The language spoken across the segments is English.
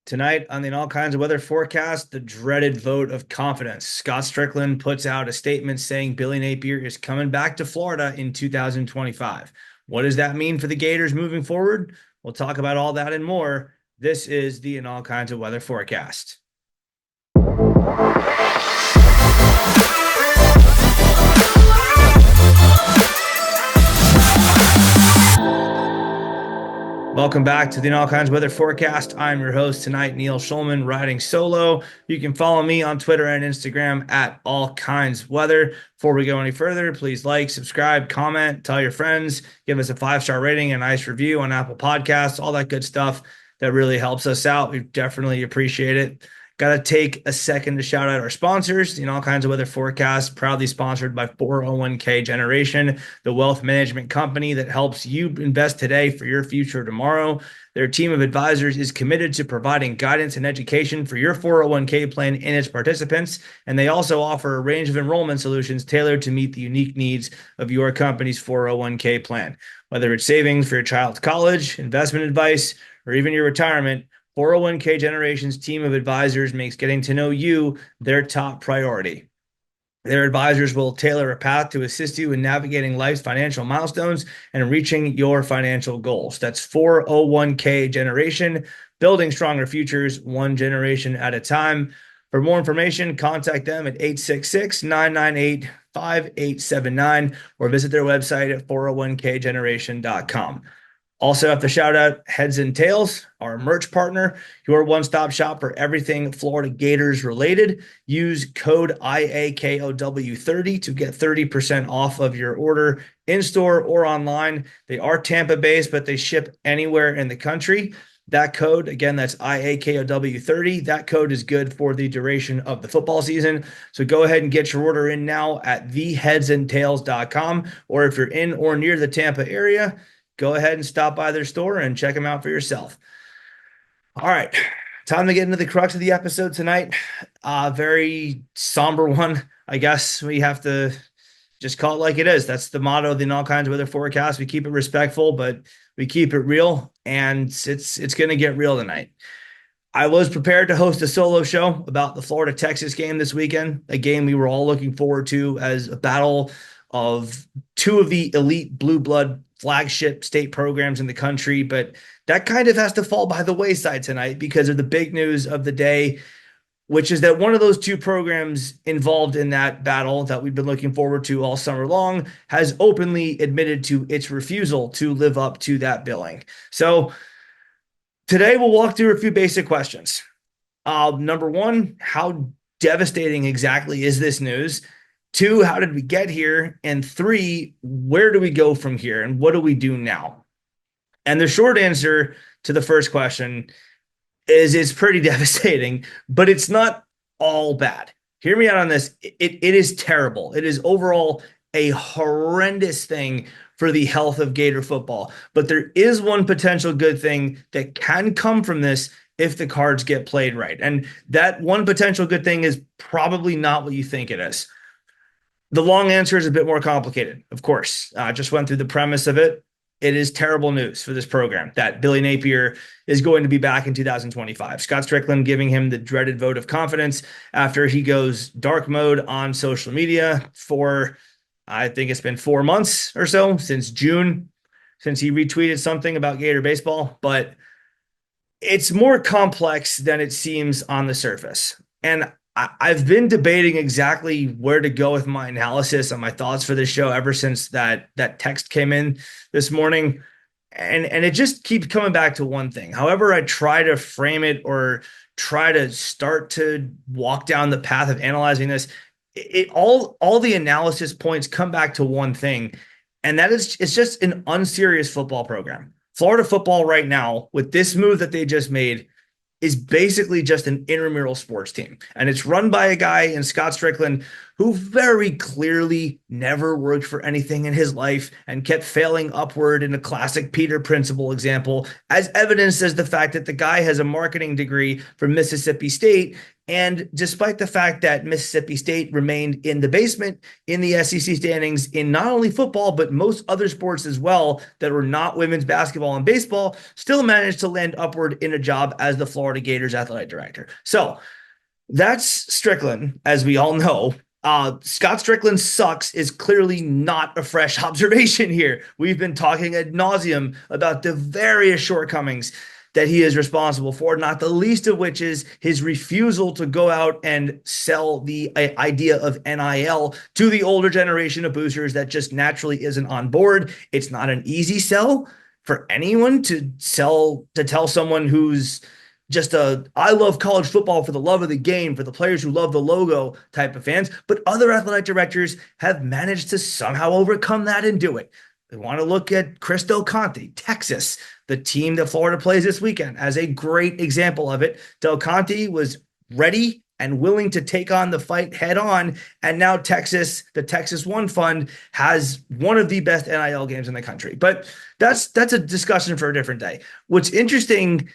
Tonight on the All Kinds of Weather forecast, the dreaded vote of confidence. Scott Stricklin puts out a statement saying Billy Napier is coming back to Florida in 2025. What does that mean for the Gators moving forward? We'll talk about all that and more. This is the All Kinds of Weather forecast. Welcome back to the All Kinds of Weather forecast. I'm your host tonight, Neil Schulman, riding solo. You can follow me on Twitter and Instagram at All Kinds Weather. Before we go any further, please like, subscribe, comment, tell your friends, give us a 5-star rating, a nice review on Apple Podcasts, all that good stuff that really helps us out. We definitely appreciate it. Got to take a second to shout out our sponsors. All Kinds of Weather forecast, proudly sponsored by 401k Generation, the wealth management company that helps you invest today for your future tomorrow. Their team of advisors is committed to providing guidance and education for your 401k plan and its participants. And they also offer a range of enrollment solutions tailored to meet the unique needs of your company's 401k plan. Whether it's savings for your child's college, investment advice, or even your retirement, 401k Generation's team of advisors makes getting to know you their top priority. Their advisors will tailor a path to assist you in navigating life's financial milestones and reaching your financial goals. That's 401k Generation, building stronger futures one generation at a time. For more information, contact them at 866-998-5879 or visit their website at 401kgeneration.com. Also have to shout out Heads and Tails, our merch partner, your one-stop shop for everything Florida Gators related. Use code IAKOW30 to get 30% off of your order in-store or online. They are Tampa-based, but they ship anywhere in the country. That code, again, that's IAKOW30. That code is good for the duration of the football season. So go ahead and get your order in now at theheadsandtails.com, or if you're in or near the Tampa area, go ahead and stop by their store and check them out for yourself. All right, time to get into the crux of the episode tonight. Very somber one, I guess. We have to just call it like it is. That's the motto of the All Kinds of Weather forecast. We keep it respectful, but we keep it real, and it's going to get real tonight. I was prepared to host a solo show about the Florida-Texas game this weekend, a game we were all looking forward to as a battle of two of the elite blue blood flagship state programs in the country, but that kind of has to fall by the wayside tonight because of the big news of the day, which is that one of those two programs involved in that battle that we've been looking forward to all summer long has openly admitted to its refusal to live up to that billing. So today we'll walk through a few basic questions. Number one, how devastating exactly is this news? 2, how did we get here? And 3, where do we go from here? And what do we do now? And the short answer to the first question is it's pretty devastating, but it's not all bad. Hear me out on this. It is terrible. It is overall a horrendous thing for the health of Gator football. But there is one potential good thing that can come from this if the cards get played right. And that one potential good thing is probably not what you think it is. The long answer is a bit more complicated, of course. I just went through the premise of it. It is terrible news for this program that Billy Napier is going to be back in 2025. Scott Stricklin giving him the dreaded vote of confidence after he goes dark mode on social media for, I think it's been 4 months or so, since June, since he retweeted something about Gator baseball. But it's more complex than it seems on the surface. And I've been debating exactly where to go with my analysis and my thoughts for this show ever since that text came in this morning. And it just keeps coming back to one thing. However I try to frame it or try to start to walk down the path of analyzing this, all the analysis points come back to one thing, and that is it's just an unserious football program. Florida football right now, with this move that they just made, is basically just an intramural sports team. And it's run by a guy in Scott Stricklin who very clearly never worked for anything in his life and kept failing upward in a classic Peter Principle example, as evidenced as the fact that the guy has a marketing degree from Mississippi State. And despite the fact that Mississippi State remained in the basement in the SEC standings in not only football, but most other sports as well that were not women's basketball and baseball, still managed to land upward in a job as the Florida Gators athletic director. So that's Stricklin, as we all know. Scott Stricklin sucks is clearly not a fresh observation here. We've been talking ad nauseum about the various shortcomings that he is responsible for, not the least of which is his refusal to go out and sell the idea of NIL to the older generation of boosters that just naturally isn't on board. It's not an easy sell for anyone to tell someone who's just I love college football for the love of the game, for the players who love the logo type of fans. But other athletic directors have managed to somehow overcome that and do it. We want to look at Chris Del Conte, Texas, the team that Florida plays this weekend, as a great example of it. Del Conte was ready and willing to take on the fight head on. And now Texas, the Texas One Fund, has one of the best NIL games in the country. But that's a discussion for a different day. What's interesting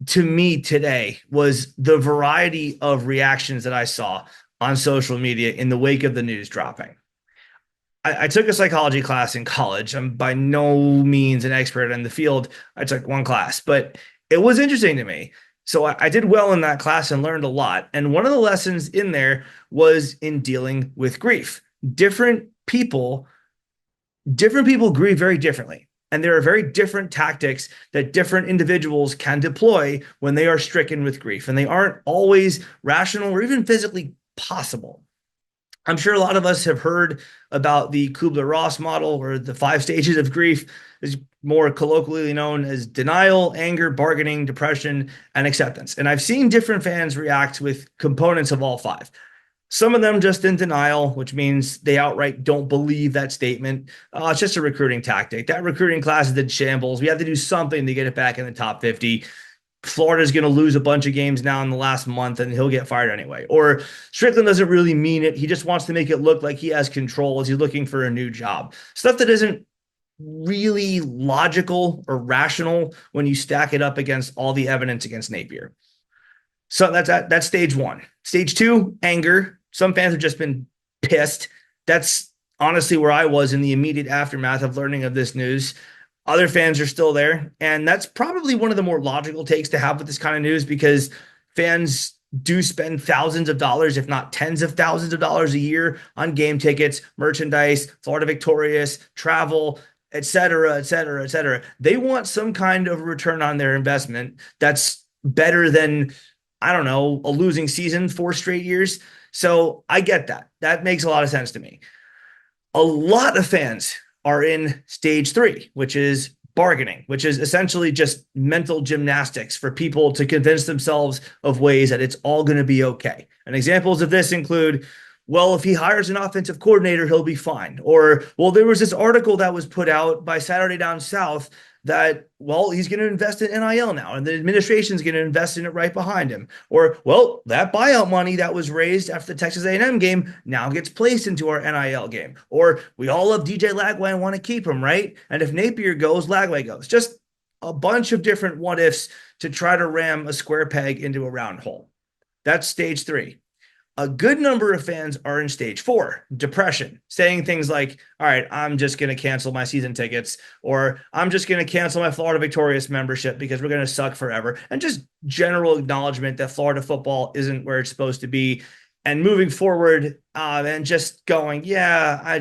to me today was the variety of reactions that I saw on social media in the wake of the news dropping. I took a psychology class in college. I'm by no means an expert in the field. I took one class, but it was interesting to me. So I did well in that class and learned a lot. And one of the lessons in there was in dealing with grief. Different people grieve very differently. And there are very different tactics that different individuals can deploy when they are stricken with grief. And they aren't always rational or even physically possible. I'm sure a lot of us have heard about the Kubler-Ross model, or the 5 stages of grief, is more colloquially known as denial, anger, bargaining, depression, and acceptance. And I've seen different fans react with components of all 5. Some of them just in denial, which means they outright don't believe that statement. It's just a recruiting tactic. That recruiting class is in shambles. We have to do something to get it back in the top 50. Florida's going to lose a bunch of games now in the last month and he'll get fired anyway. Or Stricklin doesn't really mean it. He just wants to make it look like he has control as he's looking for a new job. Stuff that isn't really logical or rational when you stack it up against all the evidence against Napier. So that's stage 1. Stage 2, anger. Some fans have just been pissed. That's honestly where I was in the immediate aftermath of learning of this news. Other fans are still there. And that's probably one of the more logical takes to have with this kind of news, because fans do spend thousands of dollars, if not tens of thousands of dollars a year on game tickets, merchandise, Florida Victorious, travel, et cetera, et cetera, et cetera. They want some kind of return on their investment that's better than, I don't know, a losing season 4 straight years. So I get that. That makes a lot of sense to me. A lot of fans are in stage 3, which is bargaining, which is essentially just mental gymnastics for people to convince themselves of ways that it's all going to be okay. And examples of this include, well, if he hires an offensive coordinator, he'll be fine. Or, well, there was this article that was put out by Saturday Down South that, well, he's going to invest in NIL now, and the administration's going to invest in it right behind him. Or, well, that buyout money that was raised after the Texas A&M game now gets placed into our NIL game. Or, we all love DJ Lagway and want to keep him, right? And if Napier goes, Lagway goes. Just a bunch of different what-ifs to try to ram a square peg into a round hole. That's stage 3. A good number of fans are in stage 4, depression, saying things like, all right, I'm just going to cancel my season tickets, or I'm just going to cancel my Florida Victorious membership because we're going to suck forever. And just general acknowledgement that Florida football isn't where it's supposed to be. And moving forward and just going, yeah,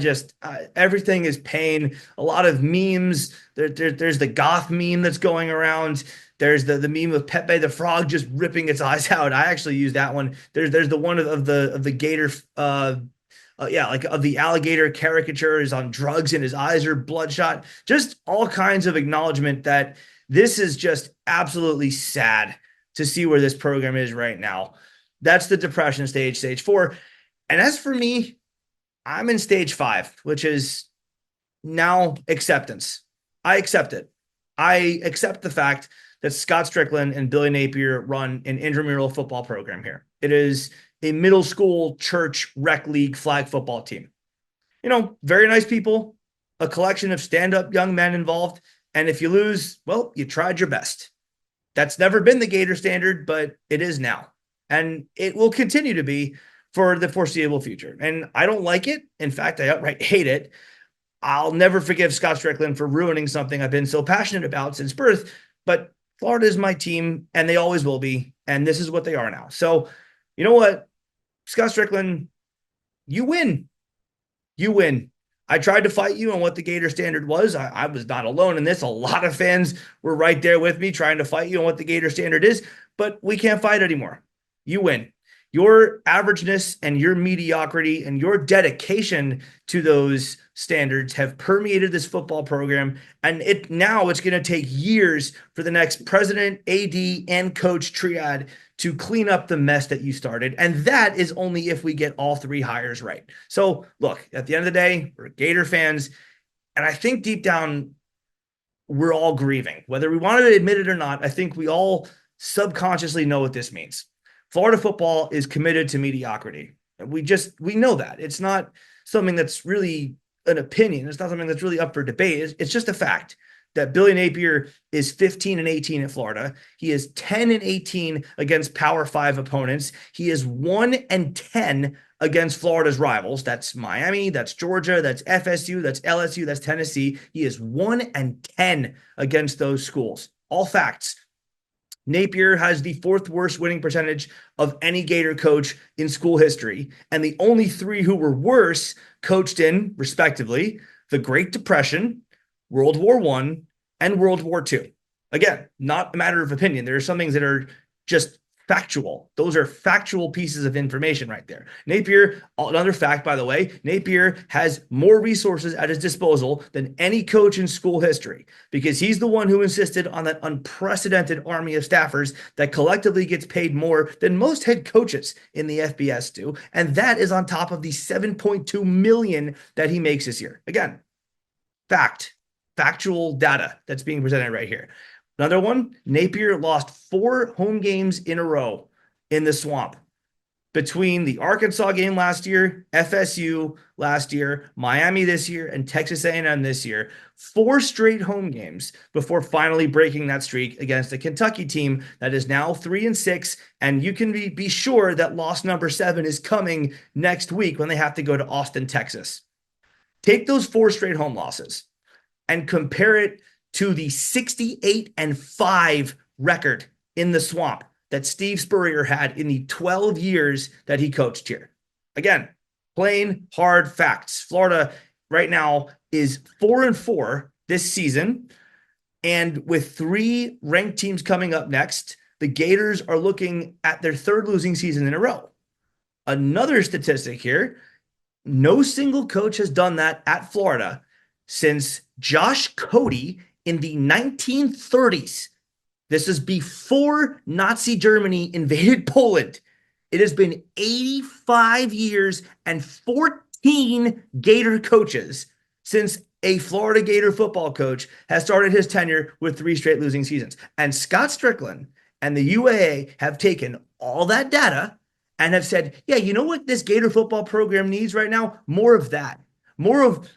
everything is pain. A lot of memes. There's the goth meme that's going around. There's the meme of Pepe the Frog just ripping its eyes out. I actually use that one. There's the one of the Gator, like of the alligator caricature is on drugs and his eyes are bloodshot. Just all kinds of acknowledgement that this is just absolutely sad to see where this program is right now. That's the depression stage, stage 4. And as for me, I'm in stage 5, which is now acceptance. I accept it. I accept the fact that Scott Stricklin and Billy Napier run an intramural football program here. It is a middle school church rec league flag football team. Very nice people, a collection of stand-up young men involved. And if you lose, well, you tried your best. That's never been the Gator standard, but it is now. And it will continue to be for the foreseeable future. And I don't like it. In fact, I outright hate it. I'll never forgive Scott Stricklin for ruining something I've been so passionate about since birth. But Florida is my team, and they always will be. And this is what they are now. So, you know what? Scott Stricklin, you win. You win. I tried to fight you on what the Gator standard was. I was not alone in this. A lot of fans were right there with me trying to fight you on what the Gator standard is, but we can't fight anymore. You win. Your averageness and your mediocrity and your dedication to those standards have permeated this football program. And now it's going to take years for the next president, AD, and coach triad to clean up the mess that you started. And that is only if we get all three hires right. So look, at the end of the day, we're Gator fans. And I think deep down, we're all grieving. Whether we want to admit it or not, I think we all subconsciously know what this means. Florida football is committed to mediocrity. We know that. It's not something that's really an opinion. It's not something that's really up for debate. It's just a fact that Billy Napier is 15-18 at Florida. He is 10-18 against Power 5 opponents. He is 1-10 against Florida's rivals. That's Miami, that's Georgia, that's FSU, that's LSU, that's Tennessee. He is 1-10 against those schools. All facts. Napier has the fourth worst winning percentage of any Gator coach in school history. And the only three who were worse coached in, respectively, the Great Depression, World War I, and World War II. Again, not a matter of opinion. There are some things that are just factual. Those are factual pieces of information right there. Napier, another fact, by the way, Napier has more resources at his disposal than any coach in school history because he's the one who insisted on that unprecedented army of staffers that collectively gets paid more than most head coaches in the FBS do. And that is on top of the $7.2 million that he makes this year. Again, factual data that's being presented right here. Another one, Napier lost 4 home games in a row in the Swamp between the Arkansas game last year, FSU last year, Miami this year, and Texas A&M this year. 4 straight home games before finally breaking that streak against a Kentucky team that is now 3-6, and you can be sure that loss number 7 is coming next week when they have to go to Austin, Texas. Take those 4 straight home losses and compare it to the 68-5 record in the Swamp that Steve Spurrier had in the 12 years that he coached here. Again, plain hard facts. Florida right now is 4-4 this season. And with 3 ranked teams coming up next, the Gators are looking at their 3rd losing season in a row. Another statistic here, no single coach has done that at Florida since Josh Cody in the 1930s. This is before Nazi Germany invaded Poland. It has been 85 years and 14 Gator coaches since a Florida Gator football coach has started his tenure with 3 straight losing seasons. And Scott Stricklin and the UAA have taken all that data and have said, yeah, you know what this Gator football program needs right now? More of that. More of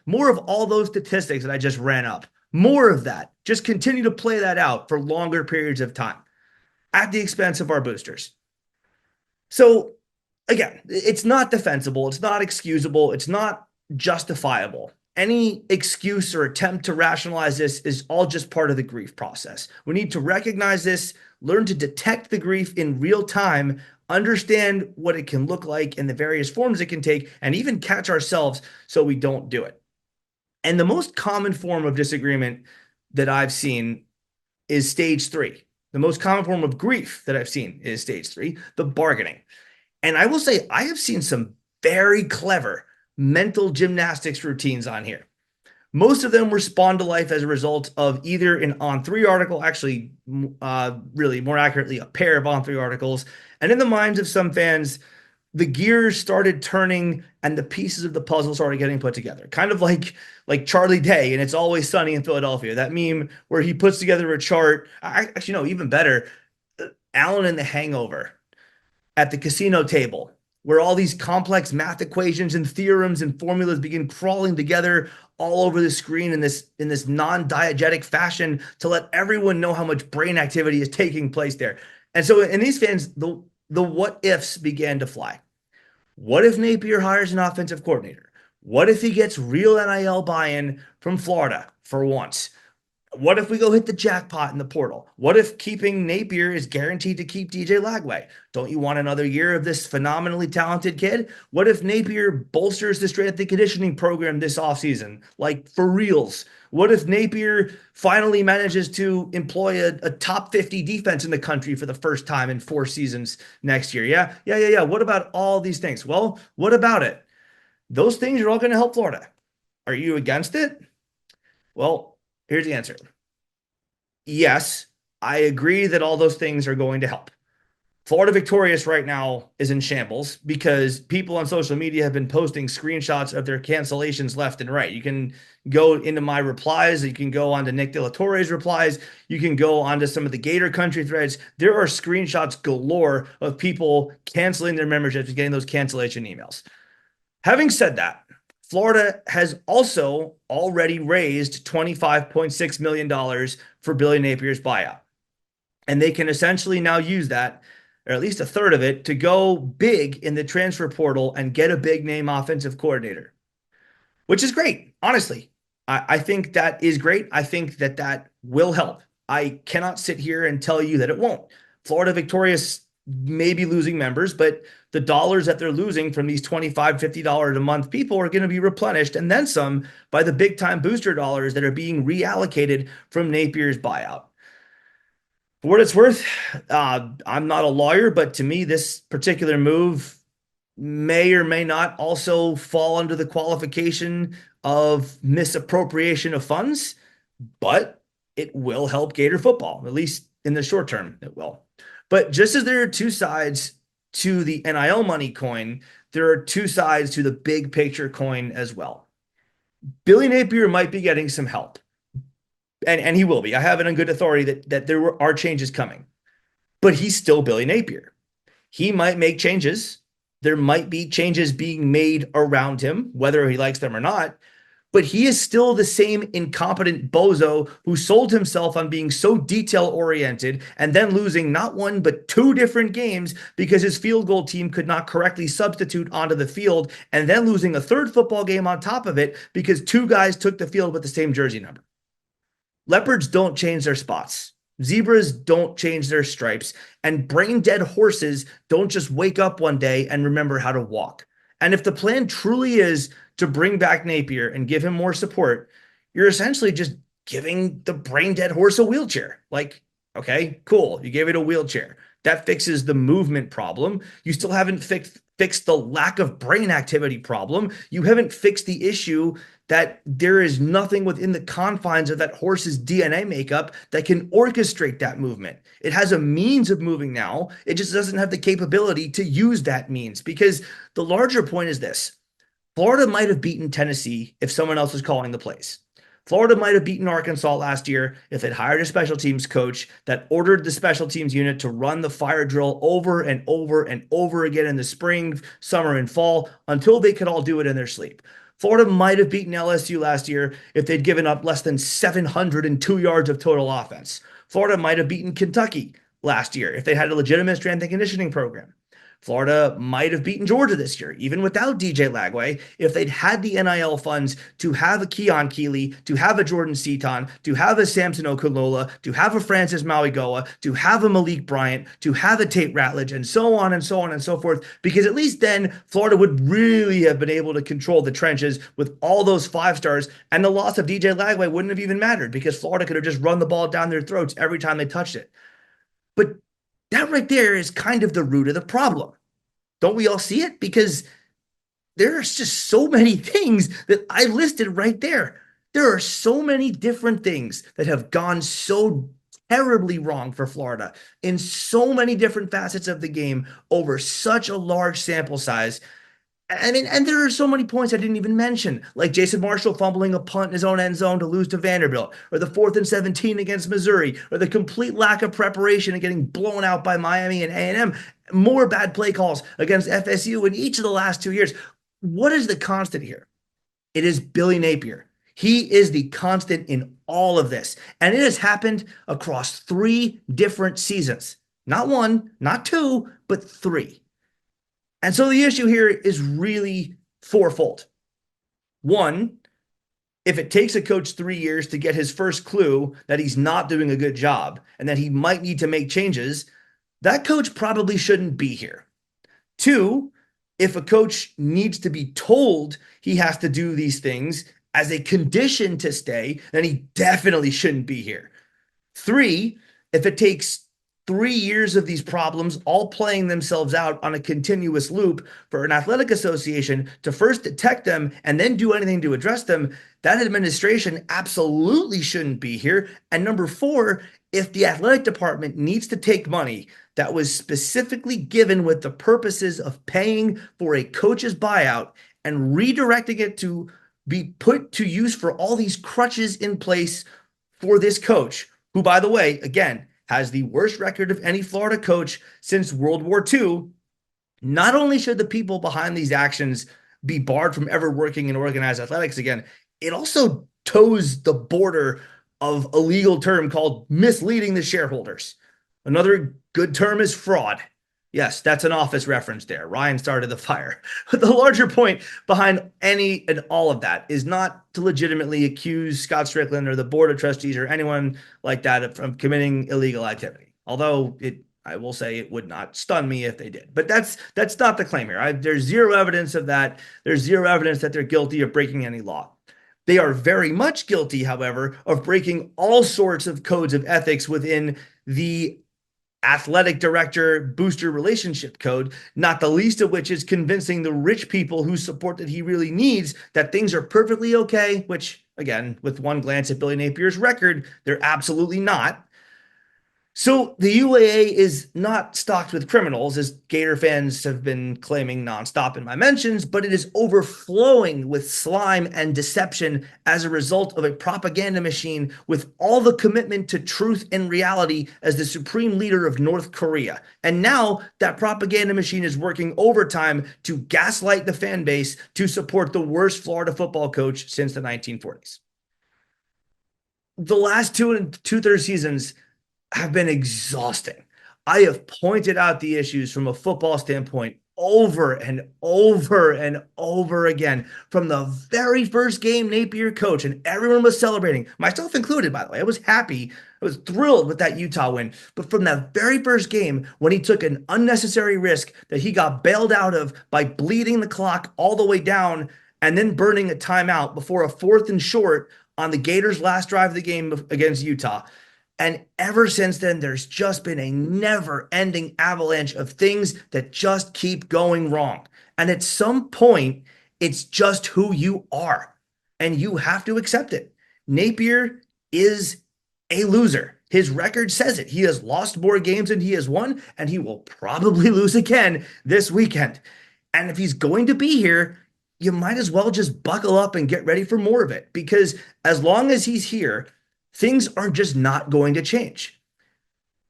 all those statistics that I just ran up. More of that. Just continue to play that out for longer periods of time at the expense of our boosters. So again, it's not defensible. It's not excusable. It's not justifiable. Any excuse or attempt to rationalize this is all just part of the grief process. We need to recognize this, learn to detect the grief in real time, understand what it can look like in the various forms it can take, and even catch ourselves so we don't do it. And the most common form of disagreement that I've seen is stage 3. The most common form of grief that I've seen is stage 3, the bargaining. And I will say I have seen some very clever mental gymnastics routines on here. Most of them were spawned to life as a result of either an On3 article, actually, really more accurately, a pair of On3 articles. And in the minds of some fans, the gears started turning and the pieces of the puzzle started getting put together. Kind of like Charlie Day and It's Always Sunny in Philadelphia. That meme where he puts together a chart. Actually, no, even better, Alan in The Hangover at the casino table where all these complex math equations and theorems and formulas begin crawling together all over the screen in this non-diegetic fashion to let everyone know how much brain activity is taking place there. And so in these fans, the what ifs began to fly. What if Napier hires an offensive coordinator? What if he gets real NIL buy-in from Florida for once? What if we go hit the jackpot in the portal? What if keeping Napier is guaranteed to keep DJ Lagway? Don't you want another year of this phenomenally talented kid? What if Napier bolsters the strength and conditioning program this offseason? Like for reals. What if Napier finally manages to employ a top 50 defense in the country for the first time in 4 seasons next year? Yeah. What about all these things? Well, what about it? Those things are all going to help Florida. Are you against it? Well, here's the answer. Yes, I agree that all those things are going to help. Florida Victorious right now is in shambles because people on social media have been posting screenshots of their cancellations left and right. You can go into my replies. You can go onto Nick De La Torre's replies. You can go onto some of the Gator country threads. There are screenshots galore of people canceling their memberships and getting those cancellation emails. Having said that, Florida has also already raised $25.6 million for Billy Napier's buyout. And they can essentially now use that, or at least a third of it, to go big in the transfer portal and get a big name offensive coordinator, which is great. Honestly, I think that is great. I think that that will help. I cannot sit here and tell you that it won't. Florida Victorious may be losing members, but the dollars that they're losing from these $25, $50 a month people are going to be replenished and then some by the big time booster dollars that are being reallocated from Napier's buyout. For what it's worth, I'm not a lawyer, but to me, this particular move may or may not also fall under the qualification of misappropriation of funds, but it will help Gator football, at least in the short term, it will. But just as there are two sides to the NIL money coin, there are two sides to the big picture coin as well. Billy Napier might be getting some help, and he will be. I have it on good authority that there are changes coming, but he's still Billy Napier. He might make changes. There might be changes being made around him, whether he likes them or not. But he is still the same incompetent bozo who sold himself on being so detail-oriented and then losing not one but 2 different games because his field goal team could not correctly substitute onto the field, and then losing a 3rd football game on top of it because 2 guys took the field with the same jersey number. Leopards don't change their spots. Zebras don't change their stripes. And brain-dead horses don't just wake up one day and remember how to walk. And if the plan truly is to bring back Napier and give him more support, you're essentially just giving the brain-dead horse a wheelchair. Like, okay, cool. You gave it a wheelchair. That fixes the movement problem. You still haven't fixed the lack of brain activity problem. You haven't fixed the issue that there is nothing within the confines of that horse's DNA makeup that can orchestrate that movement. It has a means of moving now. It just doesn't have the capability to use that means, because the larger point is this. Florida might have beaten Tennessee if someone else was calling the plays. Florida might have beaten Arkansas last year if they'd hired a special teams coach that ordered the special teams unit to run the fire drill over and over and over again in the spring, summer, and fall until they could all do it in their sleep. Florida might have beaten LSU last year if they'd given up less than 702 yards of total offense. Florida might have beaten Kentucky last year if they had a legitimate strength and conditioning program. Florida might have beaten Georgia this year, even without DJ Lagway, if they'd had the NIL funds to have a Keon Keeley, to have a Jordan Seaton, to have a Samson Okulola, to have a Francis Mauigoa, to have a Malik Bryant, to have a Tate Ratledge, and so on and so on and so forth, because at least then Florida would really have been able to control the trenches with all those 5 stars, and the loss of DJ Lagway wouldn't have even mattered because Florida could have just run the ball down their throats every time they touched it. But that right there is kind of the root of the problem. Don't we all see it? Because there's just so many things that I listed right there. There are so many different things that have gone so terribly wrong for Florida in so many different facets of the game over such a large sample size. I mean, and there are so many points I didn't even mention, like Jason Marshall fumbling a punt in his own end zone to lose to Vanderbilt, or the 4th and 17 against Missouri, or the complete lack of preparation and getting blown out by Miami and A&M. More bad play calls against FSU in each of the last 2 years. What is the constant here? It is Billy Napier. He is the constant in all of this. And it has happened across 3 different seasons. Not one, not two, but 3. And so the issue here is really fourfold. One, if it takes a coach 3 years to get his first clue that he's not doing a good job and that he might need to make changes, that coach probably shouldn't be here. 2, if a coach needs to be told he has to do these things as a condition to stay, then he definitely shouldn't be here. 3, if it takes 3 years of these problems all playing themselves out on a continuous loop for an athletic association to first detect them and then do anything to address them, that administration absolutely shouldn't be here. And number 4, if the athletic department needs to take money that was specifically given with the purposes of paying for a coach's buyout and redirecting it to be put to use for all these crutches in place for this coach, who, by the way, again, has the worst record of any Florida coach since World War II, not only should the people behind these actions be barred from ever working in organized athletics again, it also toes the border of a legal term called misleading the shareholders. Another good term is fraud. Yes, that's an Office reference there. Ryan started the fire. But the larger point behind any and all of that is not to legitimately accuse Scott Stricklin or the board of trustees or anyone like that from committing illegal activity. Although I will say it would not stun me if they did. But that's not the claim here. There's zero evidence of that. There's zero evidence that they're guilty of breaking any law. They are very much guilty, however, of breaking all sorts of codes of ethics within the athletic director booster relationship code, not the least of which is convincing the rich people whose support that he really needs that things are perfectly okay, which, again, with one glance at Billy Napier's record, they're absolutely not. So the UAA is not stocked with criminals, as Gator fans have been claiming nonstop in my mentions, but it is overflowing with slime and deception as a result of a propaganda machine with all the commitment to truth and reality as the supreme leader of North Korea. And now that propaganda machine is working overtime to gaslight the fan base to support the worst Florida football coach since the 1940s. The last 2 and 2/3 seasons have been exhausting. I have pointed out the issues from a football standpoint over and over and over again from the very first game Napier coached, and everyone was celebrating, myself included, by the way. I was happy. I was thrilled with that Utah win. But from that very first game, when he took an unnecessary risk that he got bailed out of by bleeding the clock all the way down and then burning a timeout before a 4th and short on the Gators' last drive of the game against Utah. And ever since then, there's just been a never-ending avalanche of things that just keep going wrong. And at some point, it's just who you are, and you have to accept it. Napier is a loser. His record says it. He has lost more games than he has won, and he will probably lose again this weekend. And if he's going to be here, you might as well just buckle up and get ready for more of it, because as long as he's here, things are just not going to change.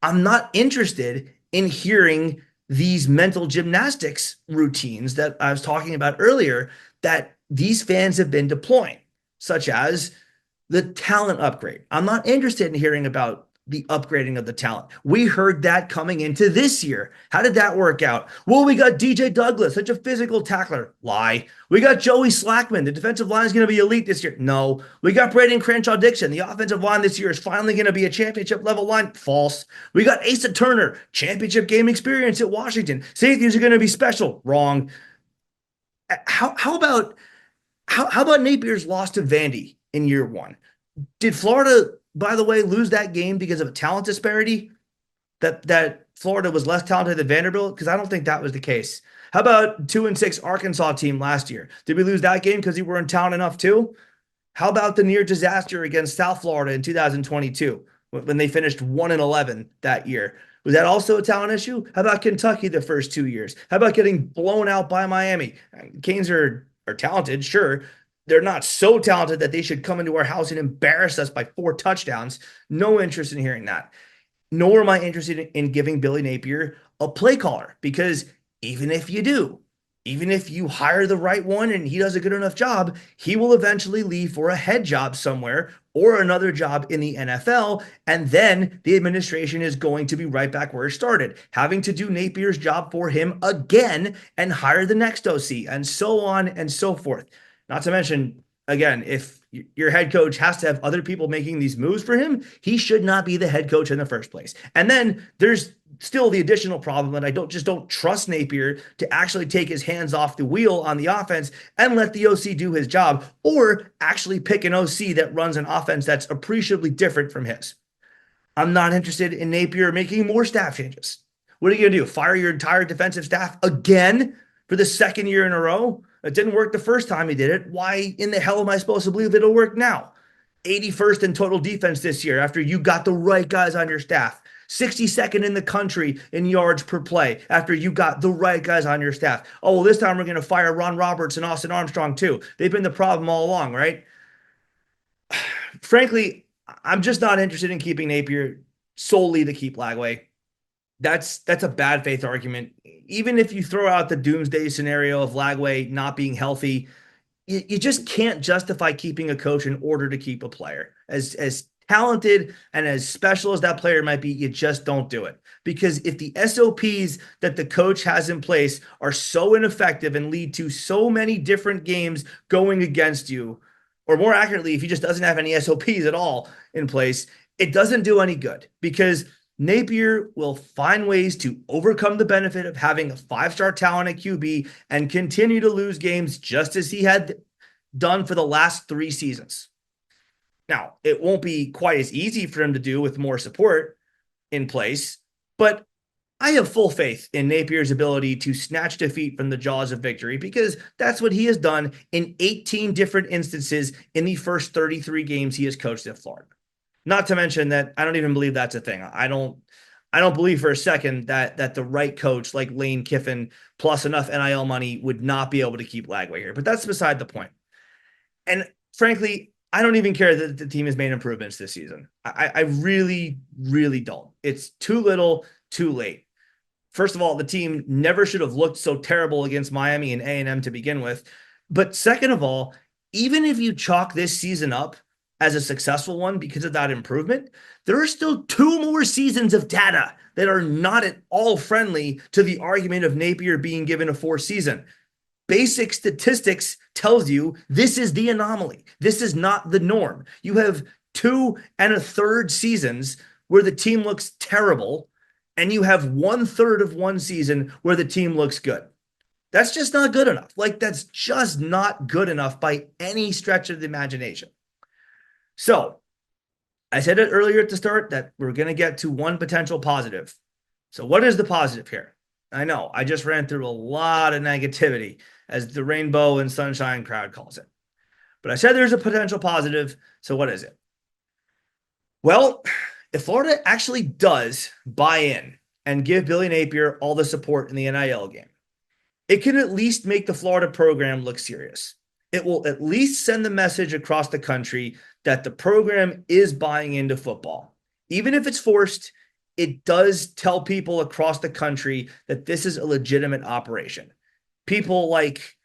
I'm not interested in hearing these mental gymnastics routines that I was talking about earlier that these fans have been deploying, such as the talent upgrade. I'm not interested in hearing about the upgrading of the talent. We heard that coming into this year. How did that work out? Well, we got DJ Douglas, such a physical tackler. Lie. We got Joey Slackman. The defensive line is going to be elite this year. No. We got Braden Crenshaw-Dixon. The offensive line this year is finally going to be a championship level line. False. We got Asa Turner, championship game experience at Washington. Safeties are going to be special. Wrong. How about Napier's loss to Vandy in year 1? Did Florida, by the way, lose that game because of a talent disparity? That Florida was less talented than Vanderbilt? Because I don't think that was the case. How about 2-6 Arkansas team last year? Did we lose that game because we weren't talented enough too? How about the near disaster against South Florida in 2022 when they finished 1-11 that year? Was that also a talent issue? How about Kentucky the first 2 years? How about getting blown out by Miami? Canes are talented, sure. They're not so talented that they should come into our house and embarrass us by 4 touchdowns. No interest in hearing that. Nor am I interested in giving Billy Napier a play caller, because even if you do, even if you hire the right one and he does a good enough job, he will eventually leave for a head job somewhere or another job in the NFL. And then the administration is going to be right back where it started, having to do Napier's job for him again and hire the next OC, and so on and so forth. Not to mention, again, if your head coach has to have other people making these moves for him, he should not be the head coach in the first place. And then there's still the additional problem that I don't trust Napier to actually take his hands off the wheel on the offense and let the OC do his job, or actually pick an OC that runs an offense that's appreciably different from his. I'm not interested in Napier making more staff changes. What are you going to do? Fire your entire defensive staff again for the second year in a row? It didn't work the first time he did it. Why in the hell am I supposed to believe it'll work now? 81st in total defense this year after you got the right guys on your staff. 62nd in the country in yards per play after you got the right guys on your staff. Oh, well, this time we're going to fire Ron Roberts and Austin Armstrong too. They've been the problem all along, right? Frankly, I'm just not interested in keeping Napier solely to keep Lagway. That's a bad faith argument. Even if you throw out the doomsday scenario of Lagway not being healthy, you just can't justify keeping a coach in order to keep a player. As talented and as special as that player might be, you just don't do it. Because if the SOPs that the coach has in place are so ineffective and lead to so many different games going against you, or more accurately, if he just doesn't have any SOPs at all in place, it doesn't do any good, because Napier will find ways to overcome the benefit of having a 5-star talent at QB and continue to lose games just as he had done for the last 3 seasons. Now, it won't be quite as easy for him to do with more support in place, but I have full faith in Napier's ability to snatch defeat from the jaws of victory, because that's what he has done in 18 different instances in the first 33 games he has coached at Florida. Not to mention that I don't even believe that's a thing. I don't believe for a second that the right coach like Lane Kiffin plus enough NIL money would not be able to keep Lagway here. But that's beside the point. And frankly, I don't even care that the team has made improvements this season. I really, really don't. It's too little, too late. First of all, the team never should have looked so terrible against Miami and A&M to begin with. But second of all, even if you chalk this season up as a successful one because of that improvement, there are still 2 more seasons of data that are not at all friendly to the argument of Napier being given a 4th season. Basic statistics tells you this is the anomaly. This is not the norm. You have 2 1/3 seasons where the team looks terrible, and you have 1/3 of one season where the team looks good. That's just not good enough. That's just not good enough by any stretch of the imagination. So I said it earlier at the start that we're going to get to one potential positive. So what is the positive here? I know I just ran through a lot of negativity, as the rainbow and sunshine crowd calls it. But I said there's a potential positive. So what is it? Well, if Florida actually does buy in and give Billy Napier all the support in the NIL game, it can at least make the Florida program look serious. It will at least send the message across the country that the program is buying into football. Even if it's forced, it does tell people across the country that this is a legitimate operation. People like,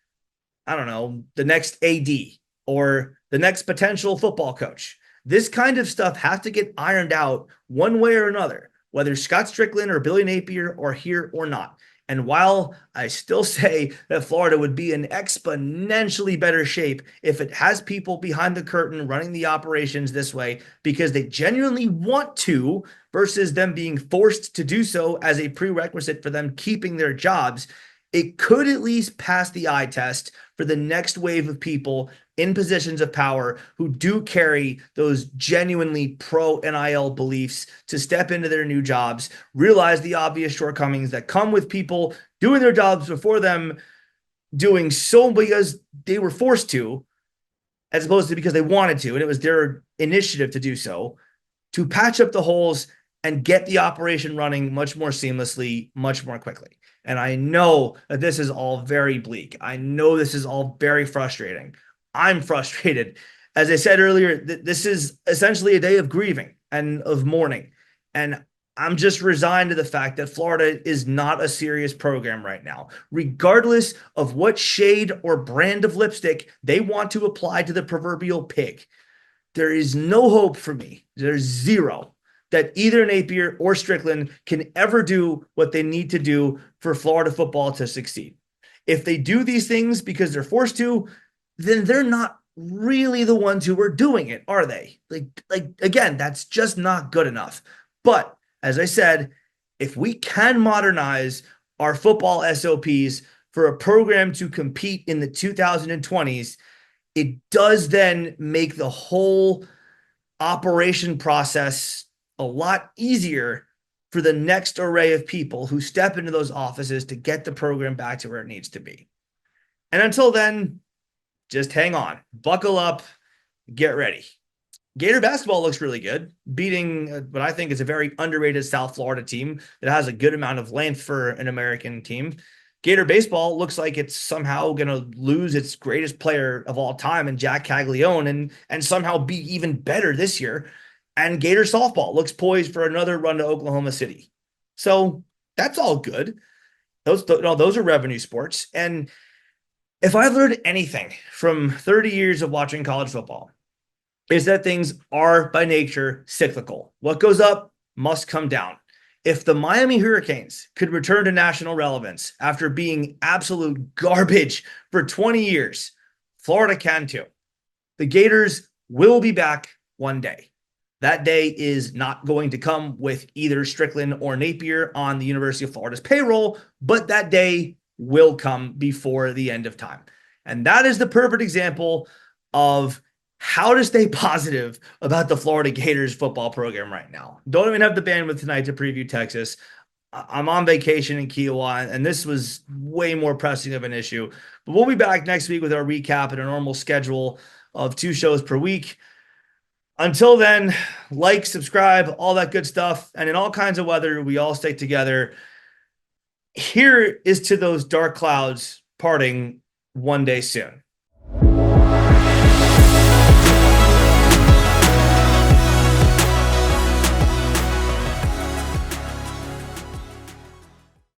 I don't know, the next AD or the next potential football coach. This kind of stuff has to get ironed out one way or another, whether Scott Stricklin or Billy Napier are here or not. And while I still say that Florida would be in exponentially better shape if it has people behind the curtain running the operations this way because they genuinely want to, versus them being forced to do so as a prerequisite for them keeping their jobs, it could at least pass the eye test for the next wave of people in positions of power who do carry those genuinely pro-NIL beliefs to step into their new jobs, realize the obvious shortcomings that come with people doing their jobs before them doing so because they were forced to, as opposed to because they wanted to, and it was their initiative to do so, to patch up the holes and get the operation running much more seamlessly, much more quickly. And I know that this is all very bleak. I know this is all very frustrating. I'm frustrated. As I said earlier, this is essentially a day of grieving and of mourning. And I'm just resigned to the fact that Florida is not a serious program right now. Regardless of what shade or brand of lipstick they want to apply to the proverbial pig, there is no hope for me. There's zero that either Napier or Stricklin can ever do what they need to do for Florida football to succeed. If they do these things because they're forced to, then they're not really the ones who are doing it, are they? Like again, that's just not good enough. But as I said, if we can modernize our football SOPs for a program to compete in the 2020s, it does then make the whole operation process a lot easier for the next array of people who step into those offices to get the program back to where it needs to be. And until then, just hang on, buckle up, get ready. Gator basketball looks really good, beating what I think is a very underrated South Florida team that has a good amount of length for an American team. Gator baseball looks like it's somehow going to lose its greatest player of all time in Jack Caglione and somehow be even better this year. And Gator softball looks poised for another run to Oklahoma City. So that's all good. Those are revenue sports. And if I've learned anything from 30 years of watching college football, is that things are by nature cyclical. What goes up must come down. If the Miami Hurricanes could return to national relevance after being absolute garbage for 20 years, Florida can too. The Gators will be back one day. That day is not going to come with either Stricklin or Napier on the University of Florida's payroll, but that day will come before the end of time. And that is the perfect example of how to stay positive about the Florida Gators football program right now. Don't even have the bandwidth tonight to preview Texas. I'm on vacation in Kiowa, and this was way more pressing of an issue. But we'll be back next week with our recap and a normal schedule of 2 shows per week. Until then, like, subscribe, all that good stuff. And in all kinds of weather, we all stay together. Here is to those dark clouds parting one day soon.